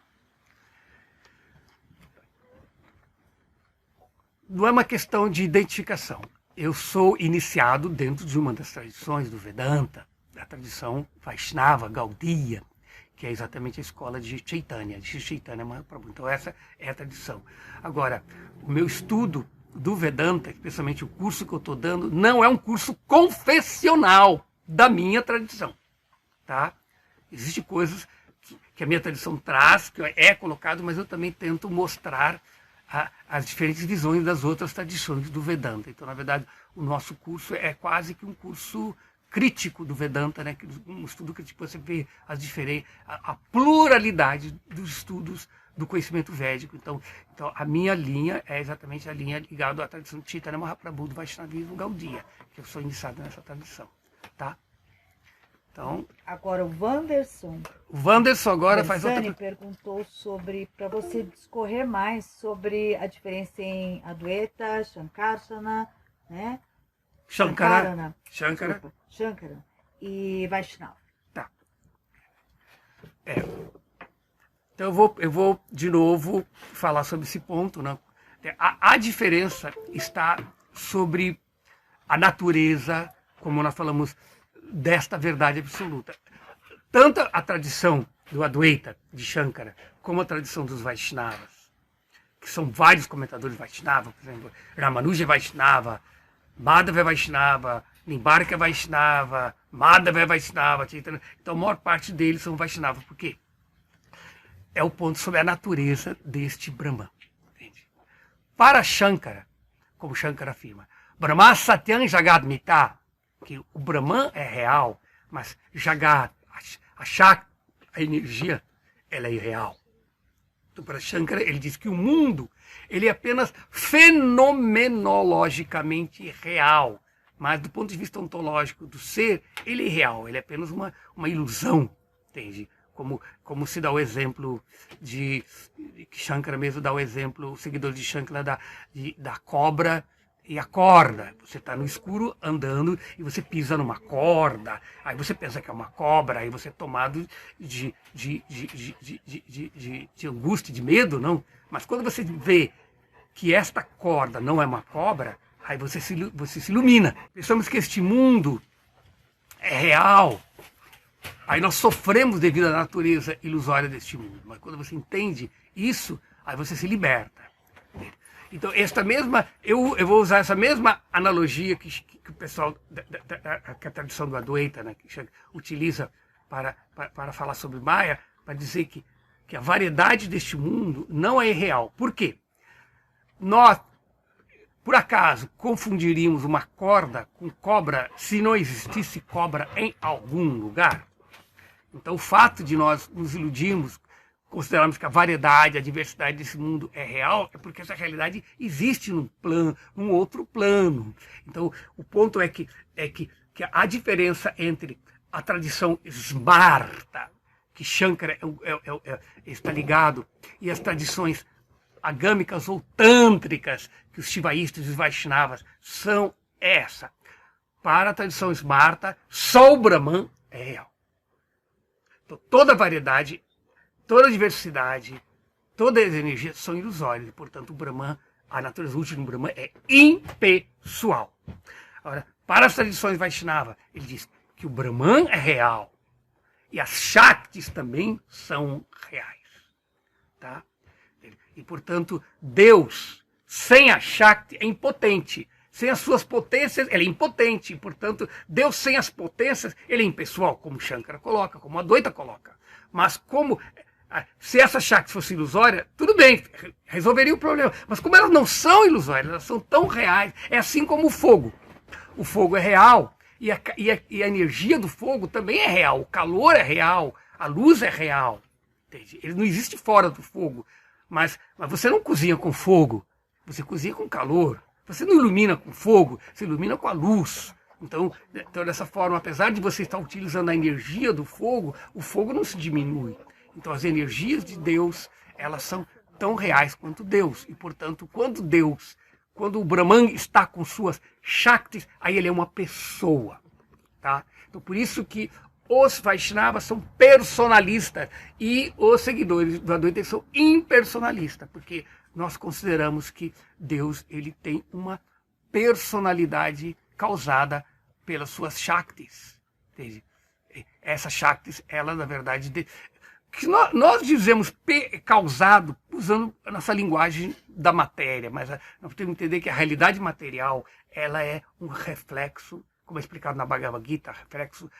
Não é uma questão de identificação. Eu sou iniciado dentro de uma das tradições do Vedanta, da tradição Vaishnava, Gaudiya, que é exatamente a escola de Chaitanya, de Chaitanya Mahaprabhu. Então essa é a tradição. Agora, o meu estudo do Vedanta, especialmente o curso que eu estou dando, não é um curso confessional da minha tradição. Tá? Existem coisas que a minha tradição traz, que é colocado, mas eu também tento mostrar as diferentes visões das outras tradições do Vedanta. Então, na verdade, o nosso curso é quase que um curso crítico do Vedanta, né? Um estudo crítico, você vê a pluralidade dos estudos do conhecimento védico. Então a minha linha é exatamente a linha ligada à tradição de Chaitanya Mahaprabhu do Vaishnavismo Gaudiya, que eu sou iniciado nessa tradição, tá? Então, agora o Wanderson. O Wanderson agora faz outra perguntou sobre, para você discorrer mais sobre a diferença em Adwaita, Shankarshana, né? Shankara e Vaishnava. Tá. Então eu vou de novo falar sobre esse ponto, né? A diferença está sobre a natureza, como nós falamos, desta verdade absoluta. Tanto a tradição do Adwaita, de Shankara, como a tradição dos Vaishnavas, que são vários comentadores Vaishnava, por exemplo, Ramanuja é Vaishnava, Madhava é Vaishnava, Nimbarka é Vaishnava, Madhava é Vaishnava, então a maior parte deles são Vaishnava. Por quê? É o ponto sobre a natureza deste Brahman. Entende? Para Shankara, como Shankara afirma, Brahma Satyam Jagat Mita, que o Brahman é real, mas Jagat, a Shakti, a energia, ela é irreal. Então, para Shankara, ele diz que o mundo ele é apenas fenomenologicamente real, mas do ponto de vista ontológico do ser, ele é irreal, ele é apenas uma ilusão, entende? Como se dá o exemplo que Shankara mesmo dá o exemplo, o seguidor de Shankara da cobra e a corda. Você está no escuro andando e você pisa numa corda, aí você pensa que é uma cobra, aí você é tomado de angústia, de medo, não? Mas quando você vê que esta corda não é uma cobra, aí você se ilumina. Pensamos que este mundo é real. Aí nós sofremos devido à natureza ilusória deste mundo. Mas quando você entende isso, aí você se liberta. Então, eu vou usar essa mesma analogia que o pessoal, que a tradição do Adwaita, né, que utiliza para falar sobre Maya, para dizer que a variedade deste mundo não é real. Por quê? Nós, por acaso, confundiríamos uma corda com cobra se não existisse cobra em algum lugar? Então, o fato de nós nos iludirmos, considerarmos que a variedade, a diversidade desse mundo é real, é porque essa realidade existe num outro plano. Então, o ponto é que a diferença entre a tradição Smarta, que Shankara está ligado, e as tradições agâmicas ou tântricas, que os shivaístas e os Vaishnavas são essa. Para a tradição Smarta, só o Brahman é real. Então, toda a variedade, toda a diversidade, todas as energias são ilusórias. E, portanto, o Brahman, a natureza última do Brahman é impessoal. Agora, para as tradições Vaishnava, ele diz que o Brahman é real. E as Shaktis também são reais. Tá? E, portanto, Deus, sem a Shakti, é impotente. Sem as suas potências, ele é impotente. E, portanto, Deus sem as potências, ele é impessoal, como Shankara coloca, como a Adwaita coloca. Mas se essa Shakti fosse ilusória, tudo bem, resolveria o problema. Mas como elas não são ilusórias, elas são tão reais, é assim como o fogo. O fogo é real. E a energia do fogo também é real. O calor é real. A luz é real. Entende? Ele não existe fora do fogo. Mas você não cozinha com fogo. Você cozinha com calor. Você não ilumina com fogo. Você ilumina com a luz. Então, dessa forma, apesar de você estar utilizando a energia do fogo, o fogo não se diminui. Então, as energias de Deus, elas são tão reais quanto Deus. E, portanto, quando o Brahman está com suas Shaktis, aí ele é uma pessoa. Tá? Então, por isso que os Vaishnavas são personalistas e os seguidores do Adwaita são impersonalistas, porque nós consideramos que Deus ele tem uma personalidade causada pelas suas Shaktis. Entende? Essas Shaktis, ela na verdade... que nós dizemos causado usando a nossa linguagem da matéria, mas nós temos que entender que a realidade material ela é um reflexo, como é explicado na Bhagavad Gita, reflexo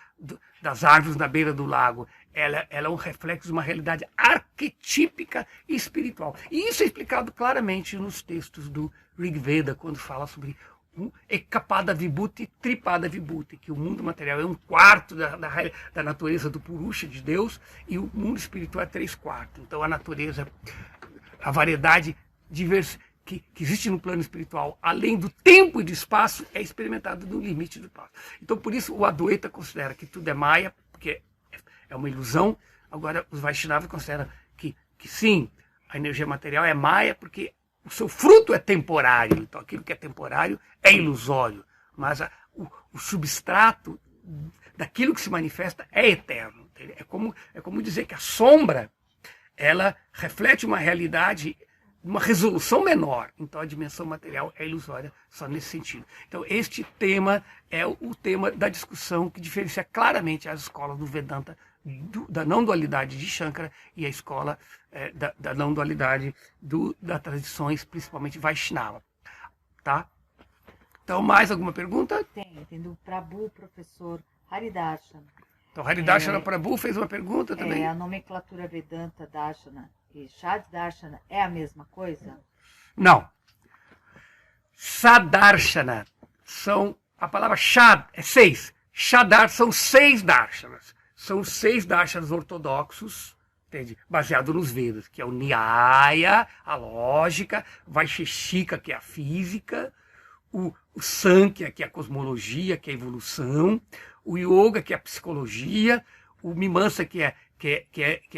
das árvores na beira do lago. Ela é um reflexo de uma realidade arquetípica e espiritual. E isso é explicado claramente nos textos do Rig Veda, quando fala sobre Ekapada Vibhuti, Tripada Vibhuti, que o mundo material é 1/4 da natureza do Purusha, de Deus, e o mundo espiritual é 3/4. Então a natureza, a variedade diversa que existe no plano espiritual, além do tempo e do espaço, é experimentada no limite do espaço. Então por isso o Adwaita considera que tudo é Maya, porque é uma ilusão. Agora os Vaishnavas consideram que sim, a energia material é Maya, porque o seu fruto é temporário. Então aquilo que é temporário é ilusório. Mas o substrato daquilo que se manifesta é eterno. É como dizer que a sombra, ela reflete uma realidade, uma resolução menor. Então a dimensão material é ilusória só nesse sentido. Então este tema é o tema da discussão que diferencia claramente as escolas do Vedanta da não dualidade de Shankara e a escola da não dualidade das tradições, principalmente Vaishnava. Tá? Então, mais alguma pergunta? Tem do Prabhu, professor Haridarshana. Então, Haridarshana Prabhu fez uma pergunta também. A nomenclatura Vedanta Darshana e Shad Darshana é a mesma coisa? Não. Sadarshana são, a palavra Shad é 6. Shadar são 6 darshanas. São 6 darshanas ortodoxos, entende? Baseado nos Vedas, que é o Nyaya, a lógica, Vaisheshika, que é a física, o Sankhya, que é a cosmologia, que é a evolução, o Yoga, que é a psicologia, o Mimamsa, que é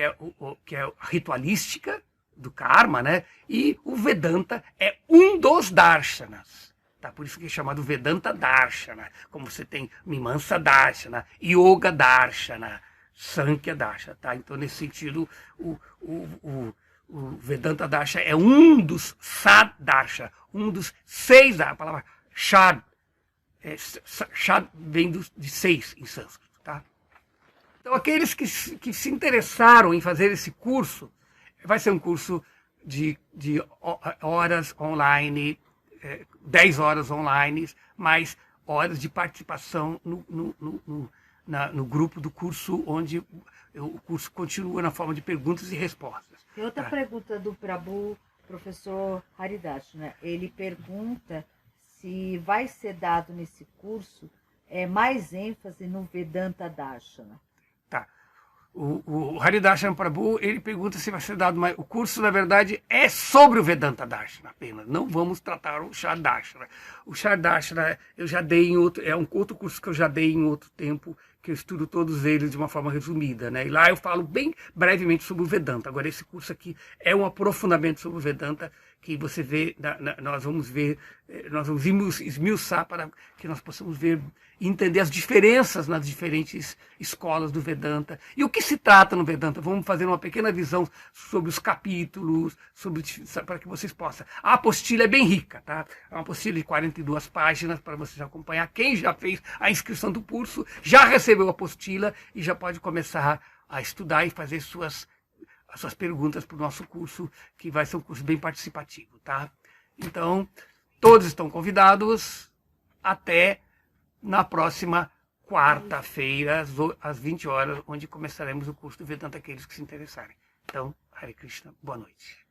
a ritualística do karma, né? E o Vedanta é um dos darshanas. Tá? Por isso que é chamado Vedanta Darshana. Como você tem Mimamsa Darshana, Yoga Darshana, Sankhya Darshana. Tá? Então, nesse sentido, o Vedanta Darshana é um dos Sadarsha, um dos 6. A palavra Shad, Shad vem de 6 em sânscrito. Tá? Então, aqueles que se interessaram em fazer esse curso, vai ser um curso de horas online, 10 horas online, mais horas de participação no grupo do curso, onde o curso continua na forma de perguntas e respostas. E outra pergunta do Prabhu, professor Haridarshana, ele pergunta se vai ser dado nesse curso mais ênfase no Vedanta Darshana. Tá. O Haridarshana Prabhu, ele pergunta se vai ser dado mais. O curso, na verdade, é sobre o Vedanta Darshana apenas. Não vamos tratar o Shardarshana. O Shardarshana eu já dei em outro. É um outro curso que eu já dei em outro tempo, que eu estudo todos eles de uma forma resumida, né? E lá eu falo bem brevemente sobre o Vedanta. Agora, esse curso aqui é um aprofundamento sobre o Vedanta, que você vê, nós vamos esmiuçar para que nós possamos ver e entender as diferenças nas diferentes escolas do Vedanta. E o que se trata no Vedanta? Vamos fazer uma pequena visão sobre os capítulos, para que vocês possam. A apostila é bem rica, tá? É uma apostila de 42 páginas para vocês acompanhar. Quem já fez a inscrição do curso já recebeu a apostila e já pode começar a estudar e fazer as suas perguntas para o nosso curso, que vai ser um curso bem participativo, tá? Então, todos estão convidados até na próxima quarta-feira, às 20 horas, onde começaremos o curso do Vedanta, aqueles que se interessarem. Então, Hare Krishna, boa noite.